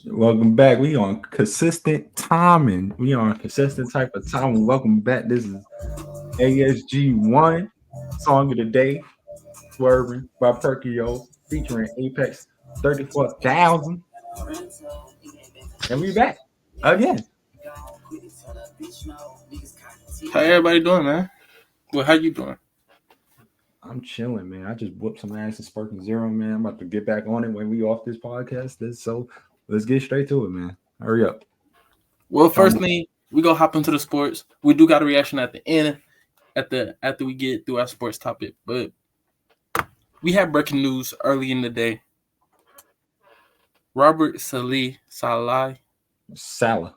Welcome back. We on consistent timing. We on consistent type of timing. Welcome back. This is ASG1 song of the day, Swerving by Perkio, featuring Apex 34,000. And we back again. How everybody doing, man? Well, how you doing? I'm chilling, man. I just whooped some ass in Sparking Zero, man. I'm about to get back on it when we off this podcast. So let's get straight to it, man. Hurry up. Well, Tell first me. thing we gonna hop into the sports. We do got a reaction at the end, after we get through our sports topic. But we had breaking news early in the day. Robert Saleh, Salah. I just Saleh.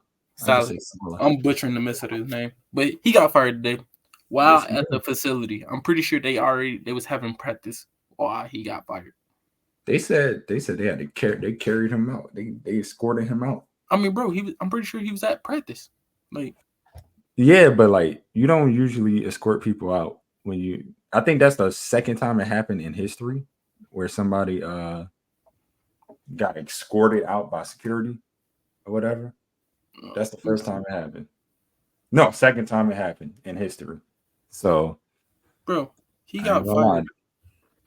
say Salah. I'm butchering the mess of his name, but he got fired today while Yes, he at the did. facility. I'm pretty sure they was having practice while he got fired. They said they had to carry they carried him out. They escorted him out. I mean, bro, I'm pretty sure he was at practice. Like, Yeah, but like you don't usually escort people out when you I think that's the second time it happened in history where somebody got escorted out by security or whatever. That's the first time it happened. No, second time it happened in history. So bro, he I ain't got gonna lie. fired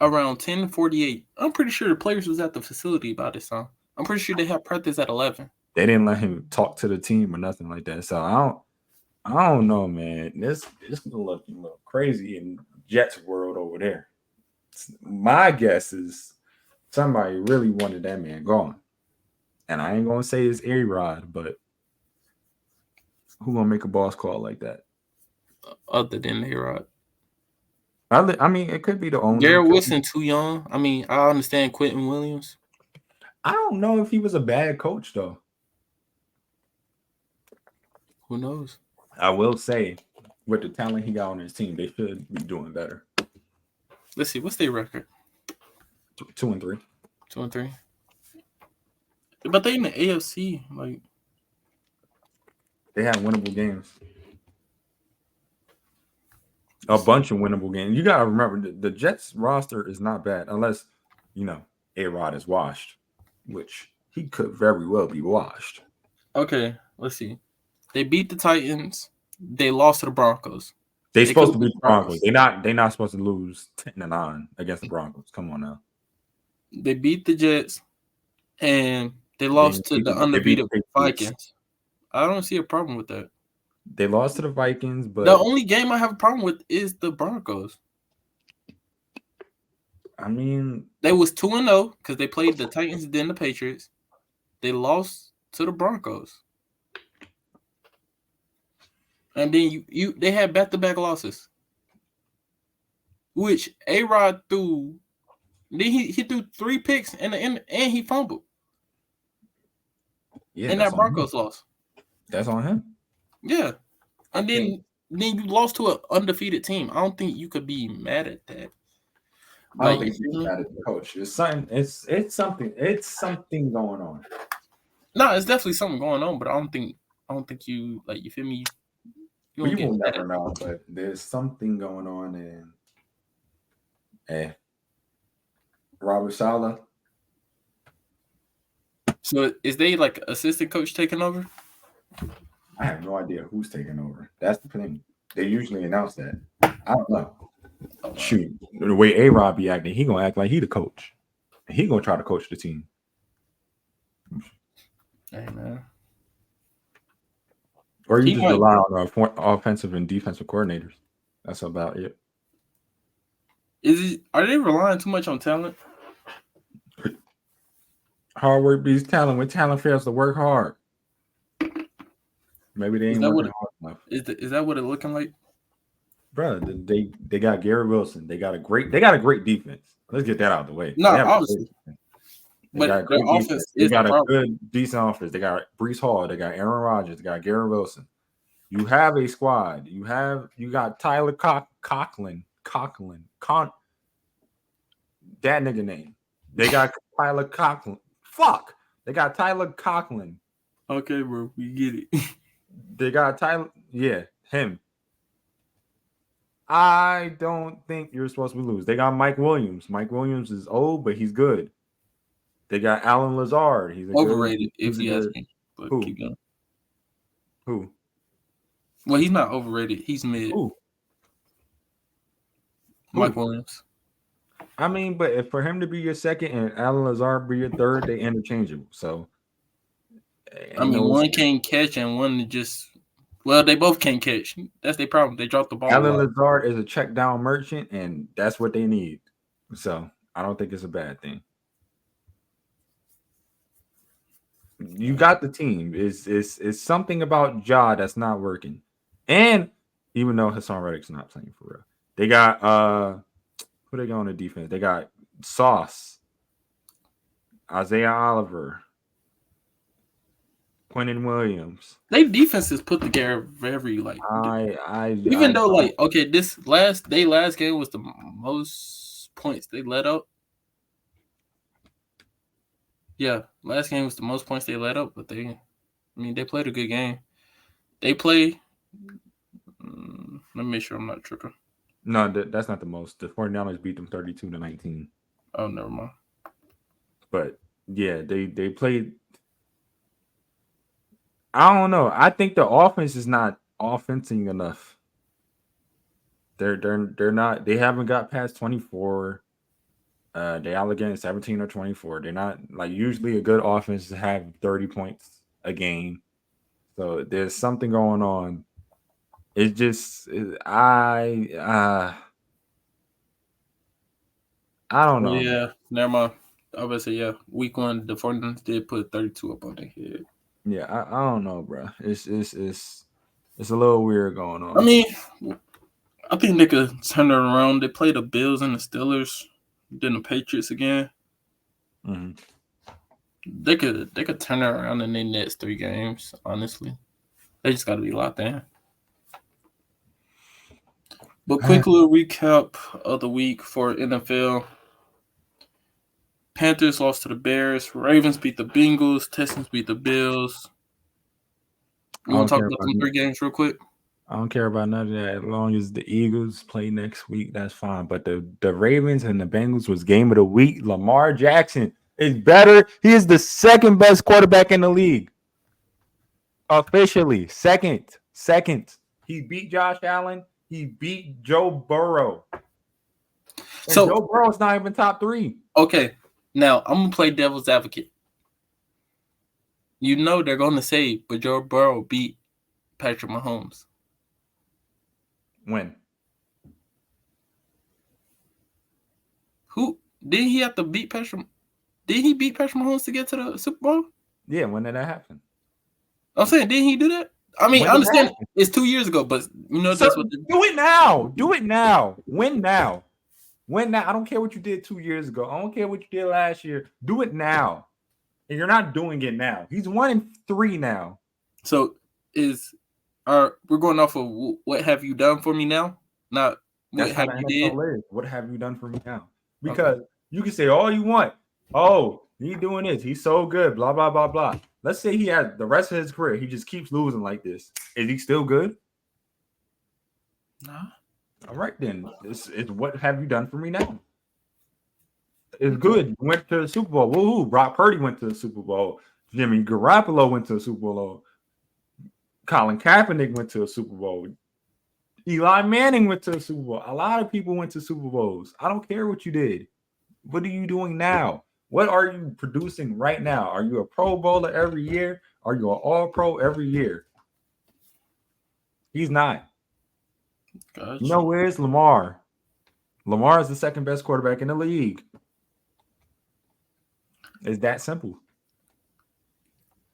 around 10:48. I'm pretty sure the players was at the facility by this time. I'm pretty sure they had practice at 11. They didn't let him talk to the team or nothing like that. So I don't know, man. This gonna look a little crazy in Jets world over there. My guess is somebody really wanted that man gone. And I ain't gonna say it's A Rod, but who gonna make a boss call like that? Other than A-Rod. I mean, it could be the owner. Garrett Wilson too young. I mean, I understand Quentin Williams. I don't know if he was a bad coach though. Who knows? I will say, with the talent he got on his team, they should be doing better. Let's see. What's their record? 2 and 3. 2-3. But they in the AFC. Like, They have winnable games. A bunch of winnable games. You gotta remember the Jets roster is not bad unless A Rod is washed, which he could very well be washed. okay, let's see. They beat the Titans. They lost to the Broncos. They They could supposed to beat beat the the Broncos. Broncos. They not supposed to lose 10-9 against the Broncos. Come on now. They beat the Jets, and they Then lost to the they beat undefeated the Patriots. Vikings. I don't see a problem with that. They lost to the Vikings, The but only game I have a problem with is the Broncos. I mean, They was 2-0 because they played the Titans, then the Patriots. They lost to the Broncos, and then they had back-to-back losses, which A-Rod threw. Then he threw 3 picks and he fumbled yeah, in that's that on him. Broncos loss. That's on him. Yeah, I and think then you lost to an undefeated team. I don't think you could be mad at that. I don't Like, you think he's feel me? mad at the coach. It's something. It's something going on. No, it's definitely something going on, but I don't think you like. You feel me? You We don't get will mad never at. know, but there's something going on, and Robert Sala. So is they like assistant coach taking over? I have no idea who's taking over. That's the thing. They usually announce that. I don't know. Oh wow. Shoot, the way A Rod be acting, he gonna act like he the coach. And he gonna try to coach the team. Hey man. Or you He just might. rely on offensive and defensive coordinators. That's about it. Are they relying too much on talent? Hard work beats talent. When talent fails to work hard, maybe they Is ain't that what working it, hard enough. is that what it looking like? Bro, they got Gary Wilson. They got a great defense. Let's get that out of the way. No, They have a great obviously, defense. They got but a their great offense defense. They is the got a problem. good, decent offense. They got Brees Hall. They got Aaron Rodgers. They got Gary Wilson. You have a squad. You got Tyler Conklin. That nigga name. They got Tyler Conklin. Fuck. They got Tyler Conklin. Okay, bro, we get it. They got Tyler. Yeah, him. I don't think you're supposed to lose. They got Mike Williams. Mike Williams is old, but he's good. They got Alan Lazard. He's a Overrated, if he's a you ask good me. But who? keep going. Who? Well, he's not overrated. He's mid. Who? Mike Williams. I mean, but if for him to be your second and Alan Lazard be your third, they interchangeable. So, I mean, one can't catch and one just. Well, they both can't catch. That's their problem. They dropped the ball. Alan Lazard is a check down merchant, and that's what they need. So I don't think it's a bad thing. You got the team. It's something about Ja that's not working. And even though Hassan Reddick's not playing for real, they got who they got on the defense? They got Sauce, Isaiah Oliver, Quentin Williams. They defense is put together very even though like okay, this last game was the most points they let up. Yeah, last game was the most points they let up, but they played a good game. They play. Let me make sure I'm not tripping. No, that's not the most. The 49ers beat them 32-19. Oh, never mind. But yeah, they played. I don't know. I think the offense is not offensing enough. They're not. They haven't got past 24. They all getting 17 or 24. They're not like usually a good offense to have 30 points a game. So there's something going on. It's just I don't know. Yeah, never mind. I was say yeah. Week 1, the 49ers did put 32 up on their head. Yeah, I don't know, bro. It's a little weird going on. I mean, I think they could turn it around. They play the Bills and the Steelers, then the Patriots again. Mm-hmm. They could turn it around in their next 3 games. Honestly, they just got to be locked in. But quick little recap of the week for NFL. Panthers lost to the Bears. Ravens beat the Bengals. Texans beat the Bills. You want to talk about them 3 games real quick? I don't care about none of that. As long as the Eagles play next week, that's fine. But the Ravens and the Bengals was game of the week. Lamar Jackson is better. He is the second best quarterback in the league. Officially, second. He beat Josh Allen. He beat Joe Burrow. And so Joe Burrow's not even top 3. Okay, now I'm gonna play devil's advocate. You know they're gonna say, but Joe Burrow beat Patrick Mahomes. When? Who did he have to beat Patrick? Did he beat Patrick Mahomes to get to the Super Bowl? Yeah, when did that happen? I'm saying, didn't he do that? I mean, I understand it's 2 years ago, but you know that's what. Do it now. Do it now. Win now. Win now. I don't care what you did 2 years ago. I don't care what you did last year. Do it now. And you're not doing it now. He's 1-3 now. So we're going off of what have you done for me now? Not what have you did. What have you done for me now? Because you can say all you want. Oh, he's doing this. He's so good. Blah, blah, blah, blah. Let's say he has the rest of his career. He just keeps losing like this. Is he still good? No. All right, then. It's what have you done for me now? It's good. You went to the Super Bowl. Woohoo. Brock Purdy went to the Super Bowl. Jimmy Garoppolo went to the Super Bowl. Colin Kaepernick went to a Super Bowl. Eli Manning went to a Super Bowl. A lot of people went to Super Bowls. I don't care what you did. What are you doing now? What are you producing right now? Are you a Pro Bowler every year? Are you an All-Pro every year? He's not. Gotcha. You know, where's Lamar? Lamar is the second best quarterback in the league. It's that simple.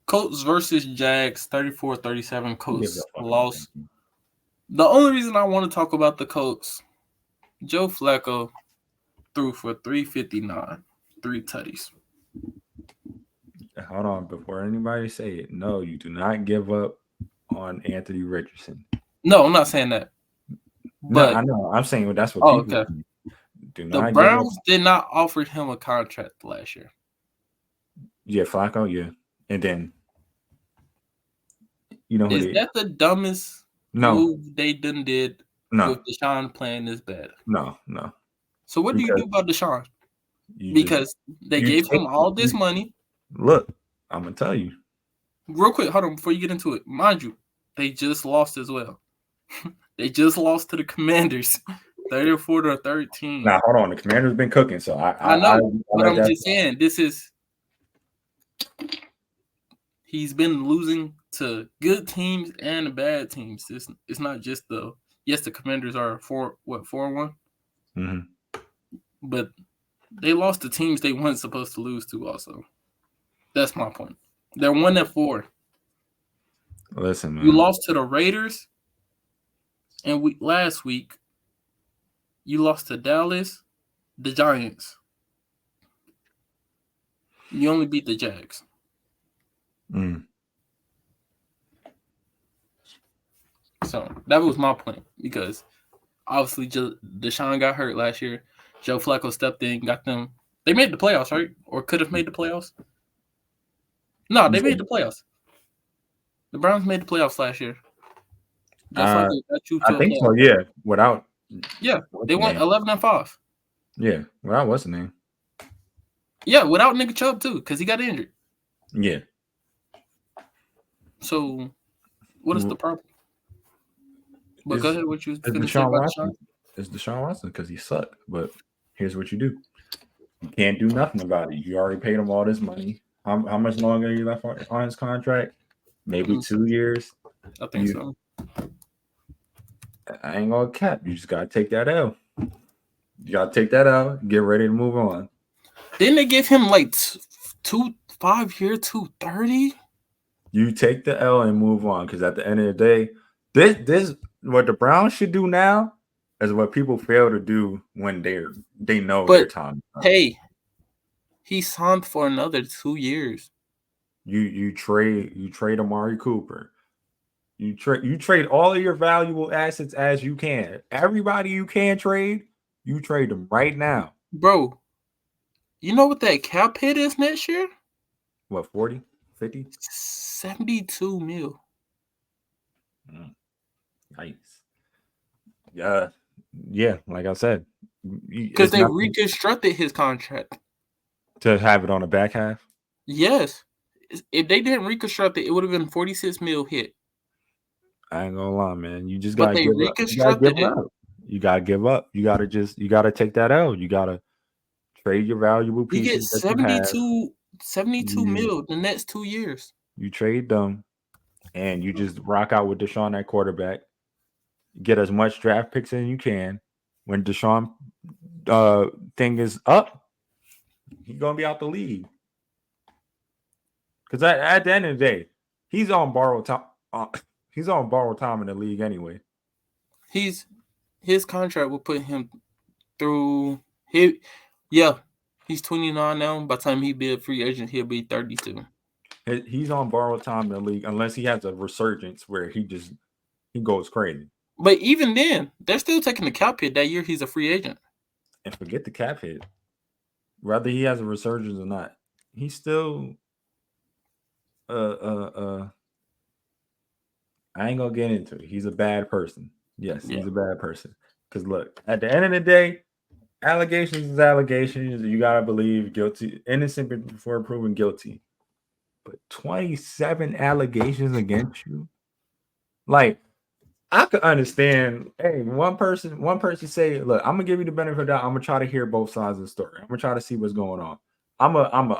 Colts versus Jags, 34-37. Colts lost. The only reason I want to talk about the Colts, Joe Flacco threw for 359, 3 tutties. Hold on, before anybody say it, no, you do not give up on Anthony Richardson. No, I'm not saying that. But no, I know. I'm saying that's what people do. The Browns did not offer him a contract last year. Yeah, Flacco, yeah. And then, you know, is that the dumbest move they done did with Deshaun playing this bad? No. So what do you do about Deshaun? Because they gave him all this money. Look, I'm gonna tell you. Real quick, hold on before you get into it. Mind you, they just lost as well. They just lost to the Commanders, 34-13. Now hold on, the Commanders been cooking, so I know, but I'm just saying he's been losing to good teams and bad teams. It's not just the Commanders are 4-1, but they lost to teams they weren't supposed to lose to. Also, that's my point. They're 1-4. Listen, man. You lost to the Raiders, and last week you lost to Dallas, the Giants. You only beat the Jags. So that was my point, because obviously Deshaun got hurt last year. Joe Flacco stepped in, got them. They made the playoffs, right? Or could have made the playoffs. No, they made the playoffs. The Browns made the playoffs last year. I think so. Yeah, they went 11-5. Yeah, without what's the name? Yeah, without Nick Chubb too, because he got injured. Yeah. So, what is the problem? But go ahead, what you it's Deshaun Watson because he sucked. But here's what you do: you can't do nothing about it. You already paid him all this money. How much longer are you left on his contract? Maybe 2 years. I think so. I ain't gonna cap. You just gotta take that L. You gotta take that out. Get ready to move on. Didn't they give him like 5-year, 230? You take the L and move on, because at the end of the day, this what the Browns should do now is what people fail to do when they know their time. Hey, he signed for another 2 years. You trade Amari Cooper. You trade all of your valuable assets as you can. Everybody you can trade, you trade them right now. Bro, you know what that cap hit is next year? What, 40, 50? 72 mil. Nice. Yeah, like I said. Because they reconstructed his contract. To have it on the back half? Yes. If they didn't reconstruct it, it would have been 46 mil hit. I ain't gonna lie, man. You just gotta give up. You gotta give up. You gotta take that out. You gotta trade your valuable pieces. You get 72 mil the next 2 years. You trade them, and you just rock out with Deshaun at quarterback. Get as much draft picks as you can. When Deshaun thing is up, he's gonna be out the league. Because at the end of the day, he's on borrowed time. He's on borrowed time in the league anyway. His contract will put him through. He's 29 now. By the time he be a free agent, he'll be 32. He's on borrowed time in the league unless he has a resurgence where he goes crazy. But even then, they're still taking the cap hit that year. He's a free agent. And forget the cap hit. Whether he has a resurgence or not, he's still I ain't gonna get into it. He's a bad person. Yes, he's a bad person. Because look, at the end of the day, allegations is allegations. You gotta believe guilty, innocent before proven guilty. But 27 allegations against you, like, I could understand. Hey, one person say, "Look, I'm gonna give you the benefit of the doubt. I'm gonna try to hear both sides of the story. I'm gonna try to see what's going on. I'm gonna have,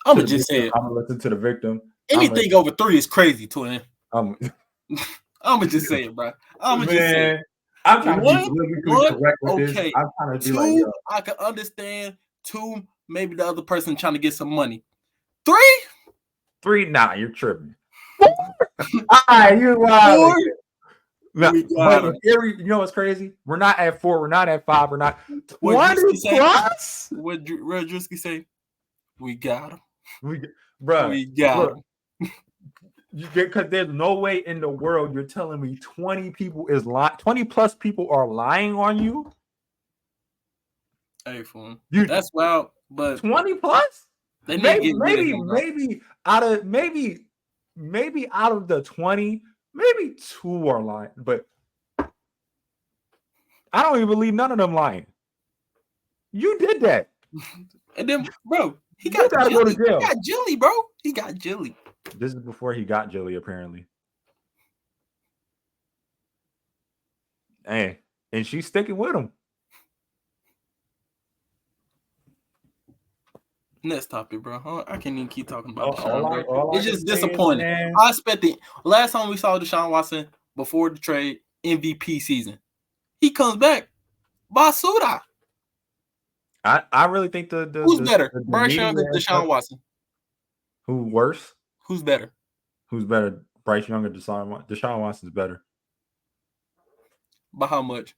I'm gonna just say it. I'm gonna listen to the victim. Anything over 3 is crazy to him. I'm gonna just say it, bro. I'm gonna just say it. I'm trying to be correct with this. I'm trying to be 2, I can understand. 2, maybe the other person trying to get some money. 3, nah, you're tripping. 4, all right, you're wild. You know what's crazy? We're not at 4. We're not at 5. We're not 20 plus. What Drusky say? We got him. We got him. Because there's no way in the world you're telling me 20 plus people are lying on you. Hey, fool. That's wild. But 20 plus? Maybe out of the 20, maybe 2 are lying. But I don't even believe none of them lying. You did that. And then, bro, he You gotta go to jail. He got Jilly, bro. He got Jilly. This is before he got Jilly, apparently. Hey, and she's sticking with him. Next topic, bro. I can't even keep talking about Deshaun, bro. It's just disappointing. I expect the last time we saw Deshaun Watson before the trade, MVP season. He comes back, Basuda. I really think who's better, Bryce Young or Deshaun Watson? Who worse? Who's better? Who's better, Bryce Young or Deshaun Watson's better. By how much?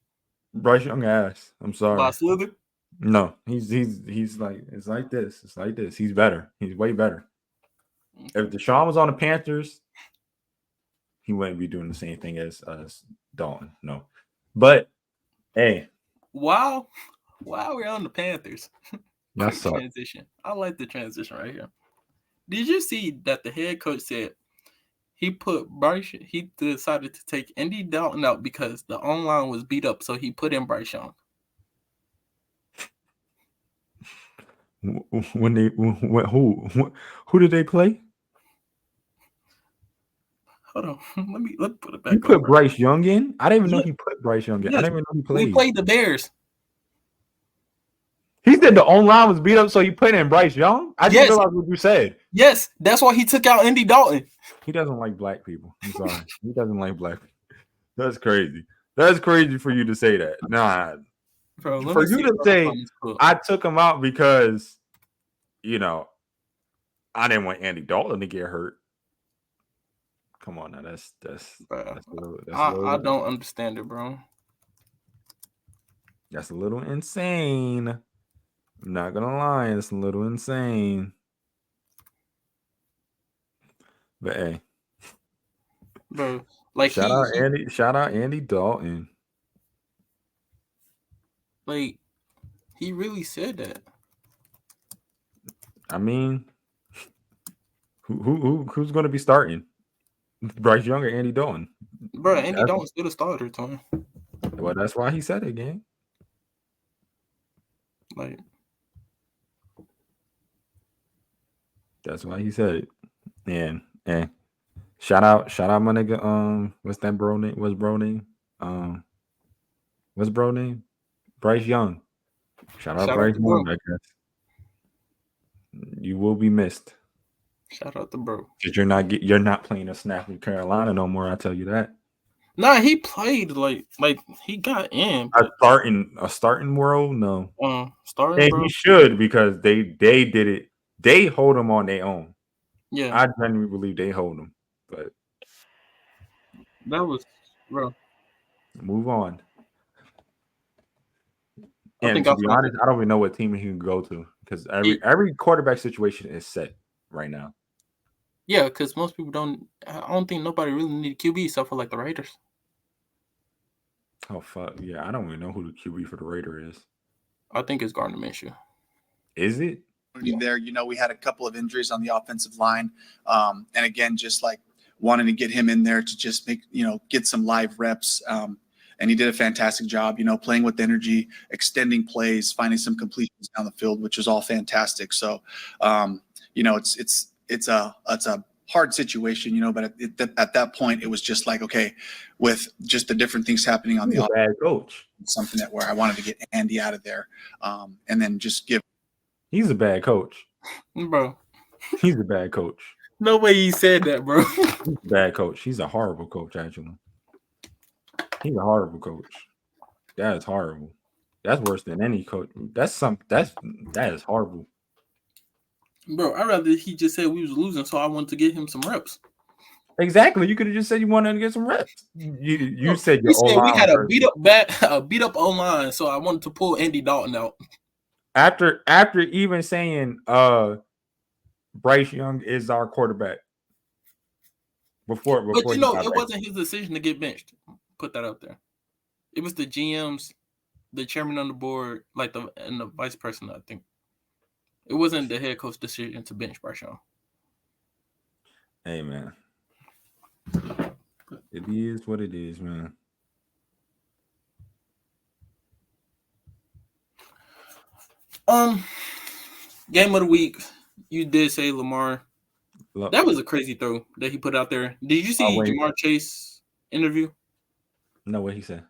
Bryce Young ass. I'm sorry. By slither? No, he's like it's like this. It's like this. He's better. He's way better. If Deshaun was on the Panthers, he wouldn't be doing the same thing as Dalton. No, but hey, wow, we're on the Panthers. That's transition. I like the transition right here. Did you see that the head coach said he decided to take Andy Dalton out because the online was beat up, so he put in Bryce Young. Who did they play? Hold on, let me put it back. You put Bryce Young in? I didn't even know he put Bryce Young in. Yes. I didn't even know he played. We played the Bears. He said the online was beat up, so he put in Bryce Young? I didn't realize what you said. Yes, that's why he took out Andy Dalton. He doesn't like black people. I'm sorry. He doesn't like black people. That's crazy. That's crazy for you to say that. Nah. Bro, for you to say I took him out because, I didn't want Andy Dalton to get hurt. Come on now. That's I don't understand it, bro. That's a little insane. I'm not gonna lie, it's a little insane. But hey, bro, like shout out Andy Dalton. Like, he really said that. I mean, who's gonna be starting? Bryce Young or Andy Dalton? Bro, Andy Dalton's still a starter, Tony. Well, that's why he said it, gang. Like, that's why he said it. And shout out my nigga. What's that bro name? What's bro name? What's bro name? Bryce Young. Shout out Bryce Young, I guess. You will be missed. Shout out to bro. Because you're not playing a snap with Carolina no more. I tell you that. Nah, he played like he got in. A starting world, no. Starting, and bro. He should because they did it. They hold him on their own. Yeah, I genuinely believe they hold him. But that was, bro. Move on. And to be honest, I don't even know what team he can go to because every quarterback situation is set right now. Yeah, because most people don't. I don't think nobody really need a QB except for like the Raiders. Oh fuck yeah! I don't even know who the QB for the Raiders is. I think it's Gardner Minshew. Is it? There, we had a couple of injuries on the offensive line, and again, just like wanting to get him in there to just make get some live reps. And he did a fantastic job, playing with energy, extending plays, finding some completions down the field, which was all fantastic. So, it's a hard situation, but at that point, it was just like, okay, with just the different things happening on the offense, bad coach, something that where I wanted to get Andy out of there, and then just give. He's a bad coach, bro. He's a bad coach. No way he said that, bro. He's a bad coach. He's a horrible coach, actually. He's a horrible coach. That is horrible. That's worse than any coach. That is horrible. Bro, I'd rather he just said we was losing, so I wanted to get him some reps. Exactly. You could have just said you wanted to get some reps. You said your O-line. We had a beat up O-line, so I wanted to pull Andy Dalton out. After even saying Bryce Young is our quarterback. Before but it wasn't his decision to get benched. Put that out there. It was the GMs, the chairman on the board, and the vice president, I think. It wasn't the head coach decision to bench Bryce Young. Hey, man. It is what it is, man. Game of the week. You did say Lamar. Look, That was a crazy throw that he put out there. Did you see Jamar Chase interview? No, what he said.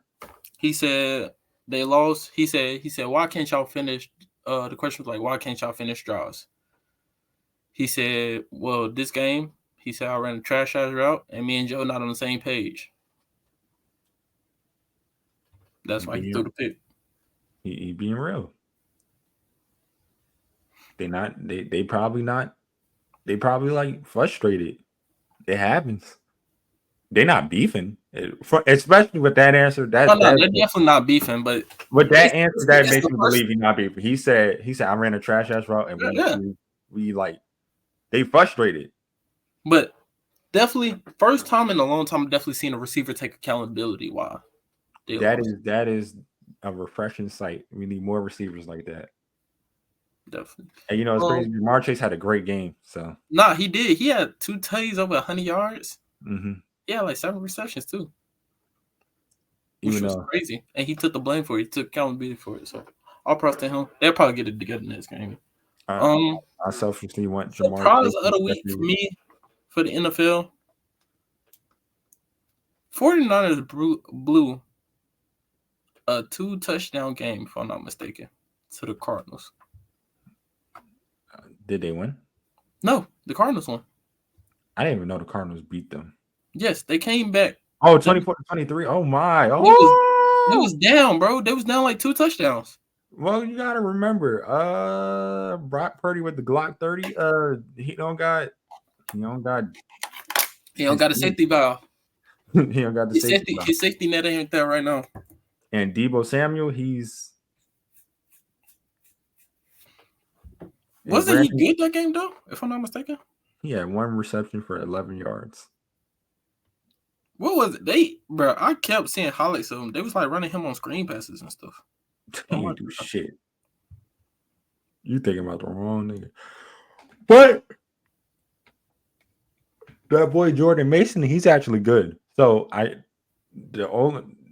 He said they lost. He said, why can't y'all finish? The question was like, why can't y'all finish drives? He said, well, this game, he said I ran a trash ass route, and me and Joe not on the same page. That's why he threw the pick. He being real. They probably like frustrated. It happens. They're not beefing, especially with that answer. They're definitely not beefing. But with that answer, that makes me believe he's not beefing. He said I ran a trash ass route, and we like they frustrated. But definitely, first time in a long time, I've definitely seen a receiver take accountability. Wow, that is a refreshing sight. We need more receivers like that. Definitely. And it's crazy. Jamar Chase had a great game. So he did. He had 2 tutties over 100 yards. Mm-hmm. Yeah, like 7 receptions too. Which was crazy. And he took the blame for it. He took accountability for it. So all props to him. They'll probably get it together next game. I selfishly want Jamar. Surprise of the week for me for the NFL. 49ers blew a 2-touchdown game, if I'm not mistaken, to the Cardinals. Did they win? No, the Cardinals won. I didn't even know the Cardinals beat them. Yes, they came back. Oh, 24-23. Oh, my. It was down, bro. They was down like 2 touchdowns. Well, you got to remember, Brock Purdy with the Glock 30, he don't got a safety valve. He don't got the safety valve. His safety net ain't there right now. And Deebo Samuel, wasn't he good that game though? If I'm not mistaken, he had 1 reception for 11 yards. What was it? I kept seeing highlights of him. They was like running him on screen passes and stuff. He didn't do shit. You thinking about the wrong nigga. But that boy Jordan Mason, he's actually good. So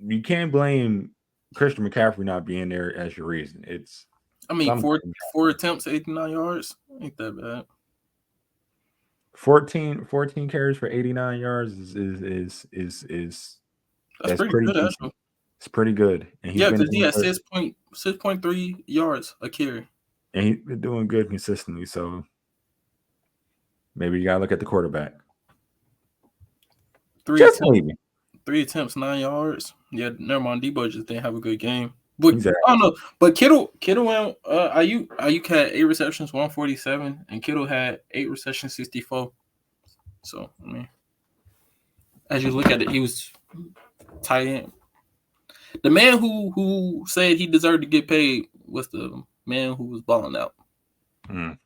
you can't blame Christian McCaffrey not being there as your reason. It's 4 attempts, 89 yards. Ain't that bad. 14 carries for 89 yards is that's pretty good. Actually. It's pretty good. And because he had 6.3 yards a carry. And he's been doing good consistently. So maybe you gotta look at the quarterback. 3 attempts, 9 yards. Yeah, never mind. Debo just didn't have a good game. But exactly. I don't know. But Kittle went. Ayuk had 8 receptions, 147, and Kittle had 8 receptions, 64. So I mean, as you look at it, he was tight end. The man who said he deserved to get paid was the man who was balling out. I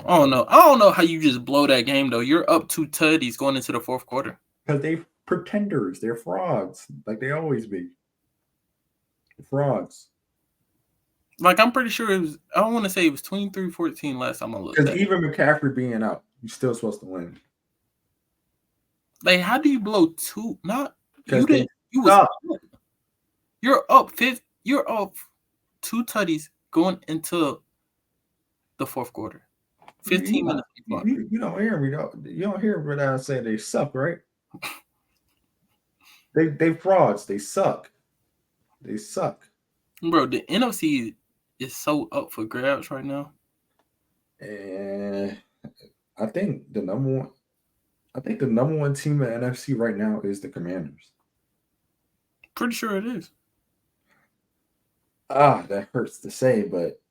don't know how you just blow that game though. You're up 2 tutties going into the 4th quarter. Because they pretenders, they're frauds, like they always be. Frauds. Like I'm pretty sure it was. I don't want to say it was 23-14 last time I looked. Because even McCaffrey being out, you're still supposed to win. Like, how do you blow 2? Not you didn't. You was up. You're up 5th. You're up 2 tutties going into the 4th quarter. 15 minutes. You don't hear me though. You don't hear what I say. They suck, right? They frauds. They suck. They suck. Bro, the NFC is so up for grabs right now. And I think the number one team in the NFC right now is the Commanders. Pretty sure it is. That hurts to say, but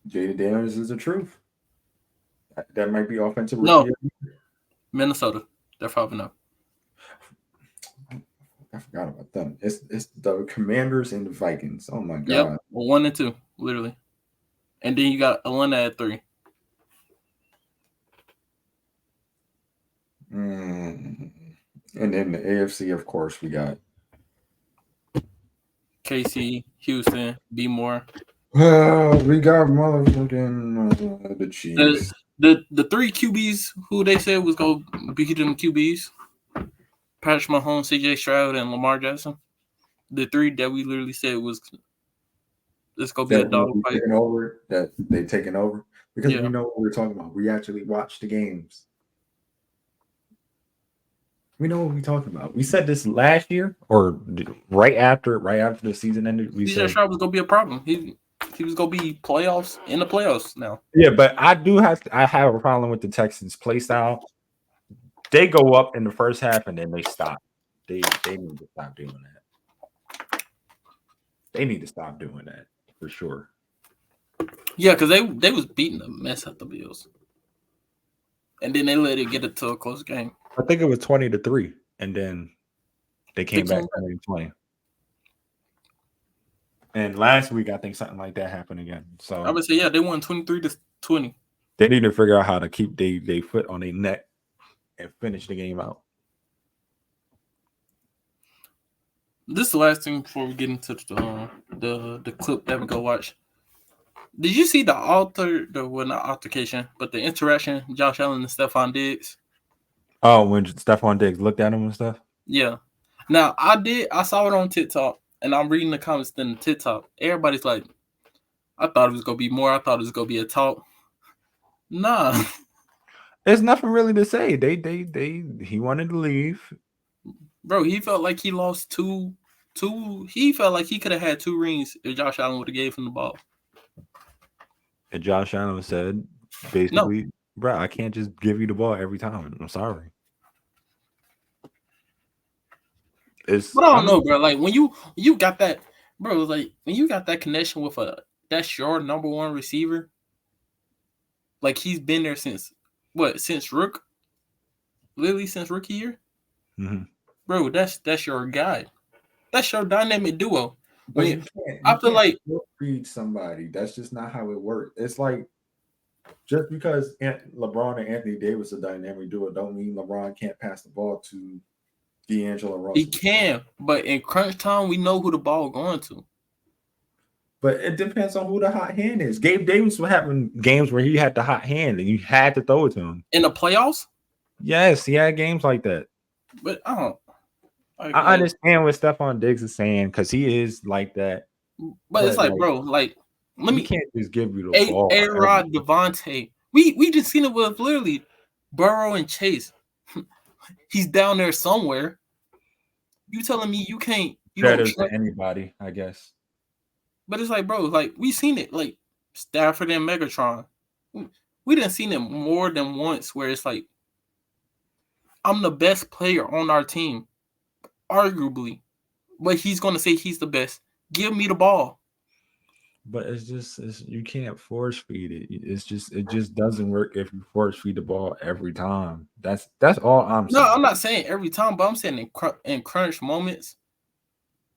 Jaden Daniels is the truth. That might be offensive. No, Minnesota. They're 5-0. I forgot about them. It's the Commanders and the Vikings. Oh my god. Yep. 1 and 2, literally. And then you got Atlanta at 3. And then the AFC, of course, we got KC, Houston, B More. We got motherfucking the Chiefs. The 3 QBs who they said was going to be them QBs. Patrick Mahomes, CJ Stroud, and Lamar Jackson. The 3 that we literally said was it's gonna be a That dog we fight. taking over, that they taking over, because Yeah. we know what we're talking about. We actually watch the games. We know what we're talking about. We said this last year or right after the season ended. We CJ said, Stroud was gonna be a problem. He was gonna be in the playoffs now. yeah, but I have a problem with the Texans play style. They go up in the first half and then they stop. They need to stop doing that. They need to stop doing that for sure. Yeah, because they was beating the mess out the Bills. And then they let it get it to a close game. I think it was 20-3, and then they came back 20-20. And last week, I think something like that happened again. So I would say, yeah, they won 23-20. They need to figure out how to keep their foot on their neck and finish the game out. This is the last thing before we get into the clip that we go watch. Did you see not altercation, but the interaction Josh Allen and Stephon Diggs? Oh, when Stephon Diggs looked at him and stuff? Yeah. Now, I saw it on TikTok, and I'm reading the comments in TikTok. Everybody's like, I thought it was going to be more. I thought it was going to be a talk. Nah. There's nothing really to say. He wanted to leave. Bro, he felt like he lost he felt like he could have had 2 rings if Josh Allen would have gave him the ball. And Josh Allen said, basically, no, bro, I can't just give you the ball every time. I'm sorry. But I don't know, bro. Like when you got that, bro, like when you got that connection with that's your number 1 receiver. Like he's been there since Rook? Literally since rookie year? Mm-hmm. Bro, that's your guy. That's your dynamic duo. But you feel like read somebody. That's just not how it works. It's like just because LeBron and Anthony Davis are dynamic duo don't mean LeBron can't pass the ball to D'Angelo Russell. He can, but in crunch time, we know who the ball going to. But it depends on who the hot hand is. Gabe Davis was having games where he had the hot hand and you had to throw it to him. In the playoffs? Yes, he had games like that. But I don't. I understand what Stephon Diggs is saying because he is like that. But it's like, bro, like he can't just give you the ball. A-Rod, Devontae. We just seen it with literally Burrow and Chase. He's down there somewhere. You telling me you can't? Better than anybody, I guess. But it's like, bro, like we seen it, like Stafford and Megatron. We didn't seen it more than once where it's like, I'm the best player on our team, arguably, but he's gonna say he's the best. Give me the ball. But you can't force feed it. It just doesn't work if you force feed the ball every time. That's all I'm saying. No, I'm not saying every time, but I'm saying in crunch moments,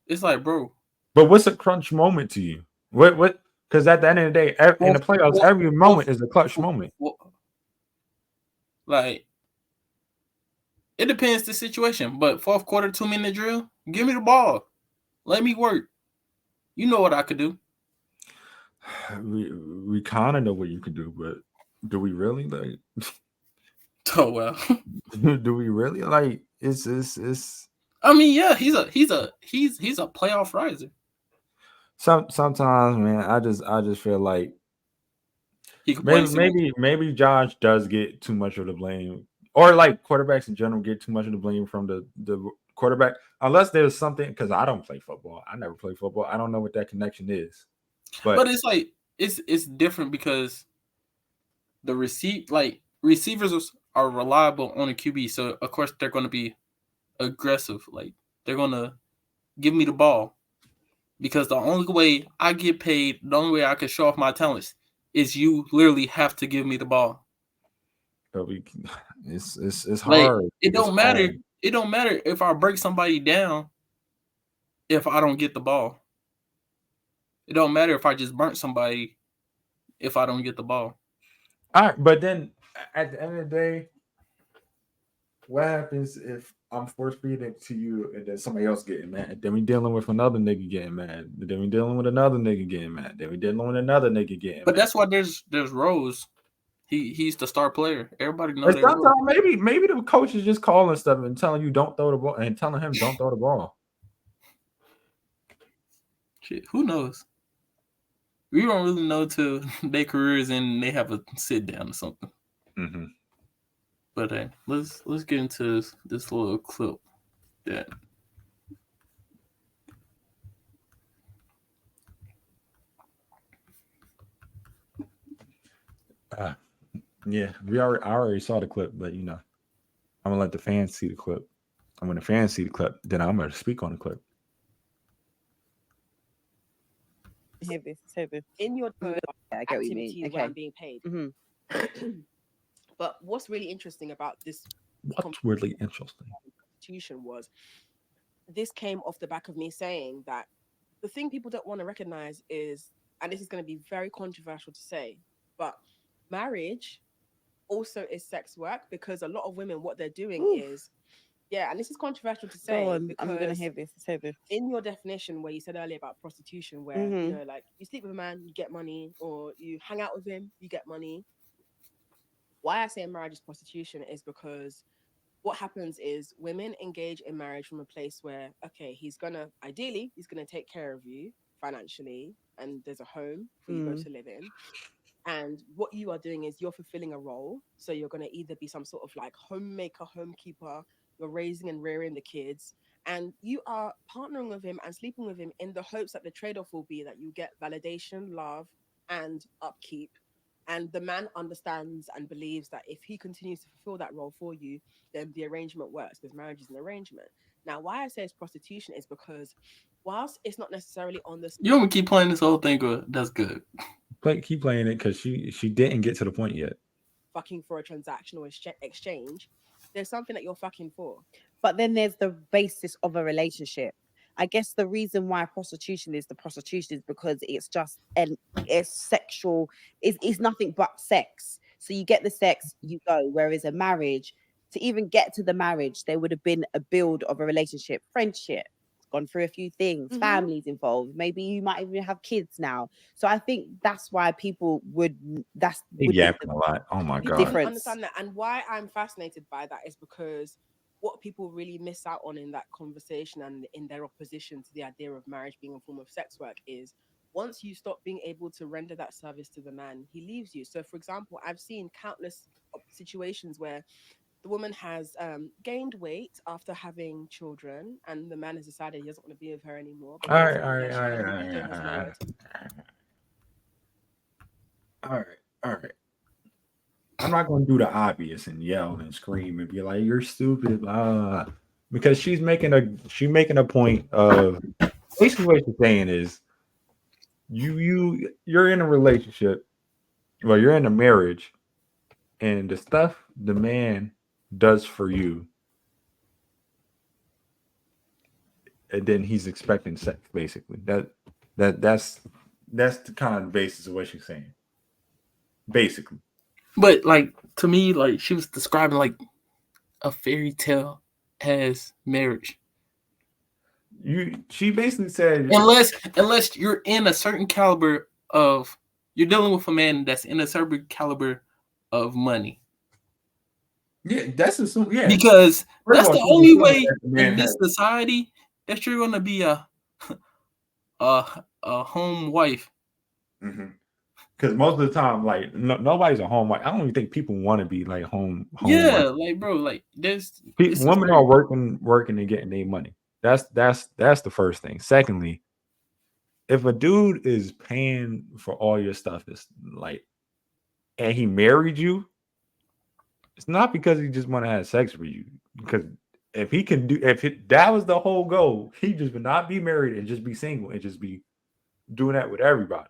it's like, bro. But what's a crunch moment to you? What? Because at the end of the day, in the playoffs, every moment is a clutch moment. Like, it depends the situation. But fourth quarter, 2-minute drill, give me the ball. Let me work. You know what I could do. We kind of know what you can do, but do we really like? Oh well. Do we really like? It's. I mean, yeah, he's a playoff riser. Sometimes, man, I just feel like maybe Josh does get too much of the blame, or like quarterbacks in general get too much of the blame from the quarterback, unless there's something. Because I don't play football. I never play football. I don't know what that connection is. But it's like it's different because the receivers are reliable on a QB, so of course they're going to be aggressive. Like they're going to give me the ball because the only way I get paid, the only way I can show off my talents is you literally have to give me the ball. But it's hard. Like, it don't matter. Hard. It don't matter if I break somebody down if I don't get the ball. It don't matter if I just burnt somebody if I don't get the ball. All right, but then at the end of the day, what happens if I'm force feeding to you and then somebody else getting mad? Then we dealing with another nigga getting mad. Then we dealing with another nigga getting mad. Then we dealing with another nigga getting mad. But that's why there's roles. He's the star player. Everybody knows. Sometimes maybe the coach is just calling stuff and telling you don't throw the ball and telling him don't throw the ball. Shit, who knows? We don't really know till their careers and they have a sit down or something. Mm-hmm. But hey, let's get into this little clip that. Yeah, I already saw the clip, but I'm gonna let the fans see the clip. And when the fans see the clip, then I'm gonna speak on the clip. Heavy. In your I get what you mean. activity Okay. where I'm being paid. But what's really interesting about this What's really interesting? constitution was this came off the back of me saying that the thing people don't want to recognize is, and this is going to be very controversial to say, but marriage also is sex work, because a lot of women, what they're doing is, and this is controversial to say, Go on. because I'm gonna hear this. It's heavy. in your definition where you said earlier about prostitution, where like you sleep with a man, you get money, or you hang out with him, you get money. Why I say marriage is prostitution is because what happens is women engage in marriage from a place where, okay, he's gonna take care of you financially, and there's a home for you both to live in. And what you are doing is you're fulfilling a role. So you're going to either be some sort of like homemaker, homekeeper, you're raising and rearing the kids, and you are partnering with him and sleeping with him in the hopes that the trade-off will be that you get validation, love, and upkeep. And the man understands and believes that if he continues to fulfill that role for you, then the arrangement works, because marriage is an arrangement. Now, why I say it's prostitution is because whilst it's not necessarily on the... You want me to keep playing this whole thing? Good. That's good. Keep playing it, because she didn't get to the point yet. Fucking for a transactional exchange, there's something that you're fucking for. But then there's the basis of a relationship. I guess the reason why prostitution is because it's just it's sexual. It's nothing but sex. So you get the sex, you go. Whereas a marriage, to even get to the marriage, there would have been a build of a relationship, friendship, gone through a few things, families involved. Maybe you might even have kids now. So I think that's why people would. Yapping a lot. Oh my god. I understand that, and why I'm fascinated by that is because what people really miss out on in that conversation and in their opposition to the idea of marriage being a form of sex work is once you stop being able to render that service to the man, he leaves you. So, for example, I've seen countless situations where the woman has gained weight after having children, and the man has decided he doesn't want to be with her anymore. All right. I'm not going to do the obvious and yell and scream and be like, "You're stupid," because she's making a point of basically what she's saying is you're in a relationship, well, you're in a marriage, and the stuff the man does for you, and then he's expecting sex. Basically, that's the kind of basis of what she's saying. Basically. But like to me, like she was describing like a fairy tale as marriage. She basically said unless you're in a certain caliber of, you're dealing with a man that's in a certain caliber of money. Yeah, that's assuming. Yeah, because that's the only way in this society that you're gonna be a home wife. Because most of the time, like nobody's a home wife. I don't even think people want to be like home. Yeah, wife. like bro, like there's women are working and getting their money. That's the first thing. Secondly, if a dude is paying for all your stuff, it's like, and he married you, it's not because he just want to have sex with you. Because if that was the whole goal, he just would not be married and just be single and just be doing that with everybody.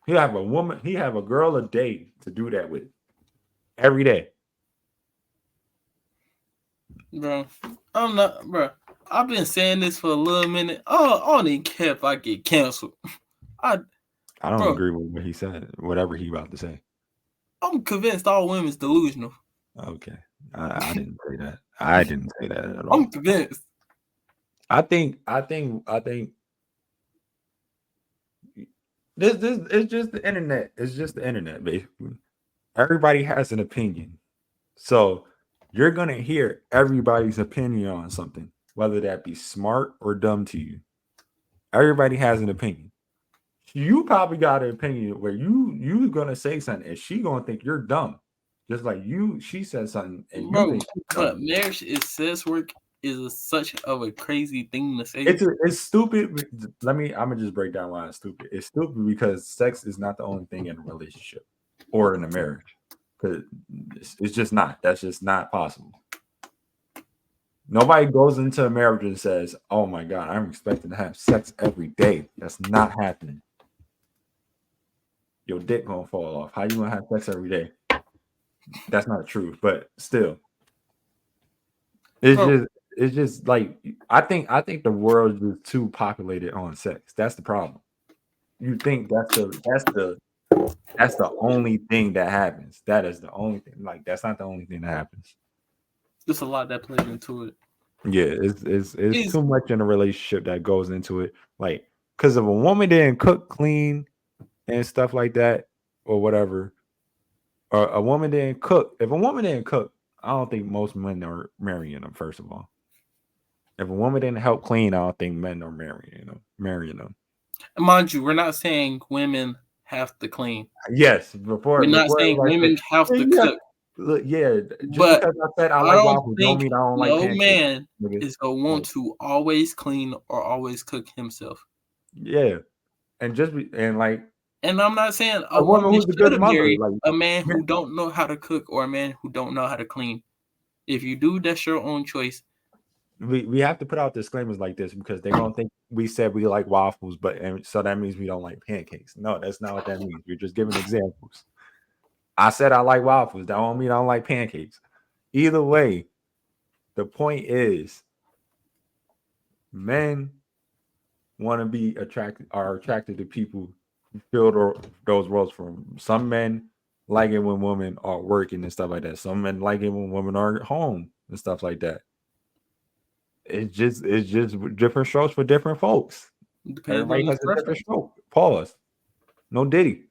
He'll have a woman, he have a girl a day to do that with. Every day. Bro, I'm not, bro. I've been saying this for a little minute. Oh, I don't even care if I get canceled. I don't agree with what he said, whatever he about to say. I'm convinced all women's delusional. Okay. I didn't say that. I didn't say that at all. I'm convinced. I think this it's just the internet. It's just the internet, basically. Everybody has an opinion. So you're gonna hear everybody's opinion on something, whether that be smart or dumb to you. Everybody has an opinion. You probably got an opinion where you're gonna say something and she gonna think you're dumb. Just like she said something and you think but marriage is sex work is such of a crazy thing to say. It's stupid. I'm gonna just break down why it's stupid. It's stupid because sex is not the only thing in a relationship or in a marriage. Because it's just not. That's just not possible. Nobody goes into a marriage and says, "Oh my God, I'm expecting to have sex every day." That's not happening. Your dick gonna fall off. How you gonna have sex every day? That's not true, but still, it's just like I think the world is too populated on sex. That's the problem. You think that's the only thing that happens. That is the only thing. Like that's not the only thing that happens. There's a lot that plays into it. Yeah, it's too much in a relationship that goes into it. Like, because if a woman didn't cook, clean, and stuff like that, or whatever, or a woman didn't cook. If a woman didn't cook, I don't think most men are marrying them. First of all, if a woman didn't help clean, I don't think men are marrying them. And mind you, we're not saying women have to clean. Yes, we're not saying women have to cook. Look, yeah, just because I said I like waffles, don't mean I don't like pancakes. No man is gonna want to always clean or always cook himself. Yeah, and and I'm not saying a woman who's a good mother, like a man who don't know how to cook or a man who don't know how to clean. If you do, that's your own choice. We have to put out disclaimers like this because they're gonna think we said we like waffles, so that means we don't like pancakes. No, that's not what that means. We're just giving examples. I said I like waffles. That don't mean I don't like pancakes. Either way, the point is, men want to be attracted to people who fill those roles for them. Some men like it when women are working and stuff like that. Some men like it when women are at home and stuff like that. It's just different strokes for different folks. Everybody has a different stroke. Pause. No Diddy.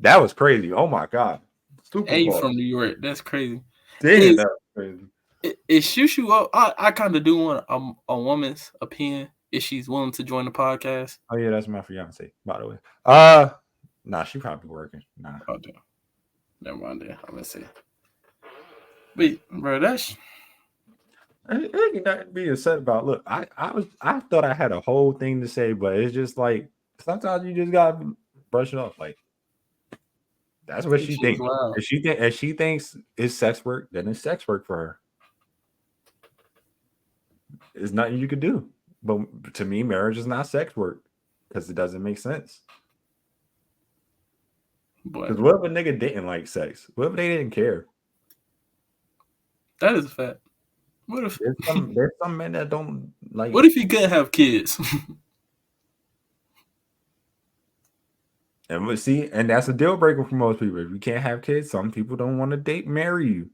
That was crazy. Oh my God. Stupid. Hey, from New York. That's crazy. Damn, that was crazy. It shoots you up. I kind of do want a woman's opinion if she's willing to join the podcast. Oh yeah, that's my fiance, by the way. Nah, she probably working. Nah. Oh damn. Never mind there. I'm gonna say. Wait, bro, that's it can not be upset about. Look, I thought I had a whole thing to say, but it's just like sometimes you just gotta brush it off. Like that's what she thinks. If she thinks it's sex work, then it's sex work for her. There's nothing you could do. But to me, marriage is not sex work because it doesn't make sense. Because what if a nigga didn't like sex? What if they didn't care? That is a fact. What if there's some men that don't like? What if you couldn't have kids? And and that's a deal breaker for most people. If you can't have kids, some people don't want to marry you.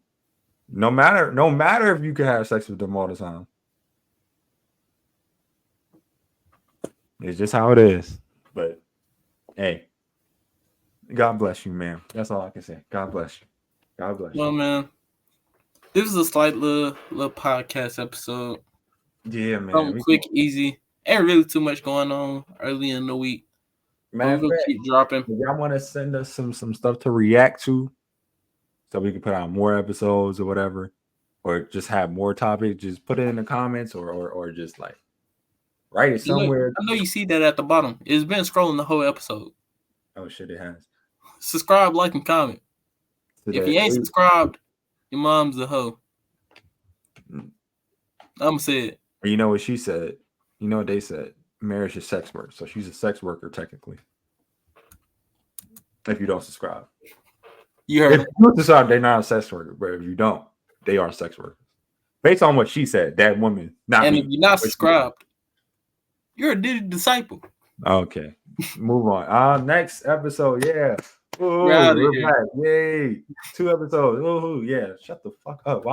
No matter if you can have sex with them all the time. It's just how it is. But hey, God bless you, man. That's all I can say. God bless you. God bless you. Well, man, this is a slight little podcast episode. Yeah, man. Quick, easy. Ain't really too much going on early in the week. Man, we'll keep dropping. Y'all want to send us some stuff to react to, so we can put out more episodes or whatever, or just have more topics. Just put it in the comments, or just like write it somewhere. I know you see that at the bottom. It's been scrolling the whole episode. Oh shit, it has. Subscribe, like, and comment. If you ain't subscribed, your mom's a hoe. I'm say it. You know what she said? You know what they said? Marriage is sex work, so she's a sex worker technically. If you don't subscribe, if you subscribe, they're not a sex worker. But if you don't, they are sex workers. Based on what she said, that woman. If you're not subscribed, you're a Diddy disciple. Okay, move on. Next episode, yeah. Ooh, we're back. Yay! 2 episodes. Ooh, yeah. Shut the fuck up.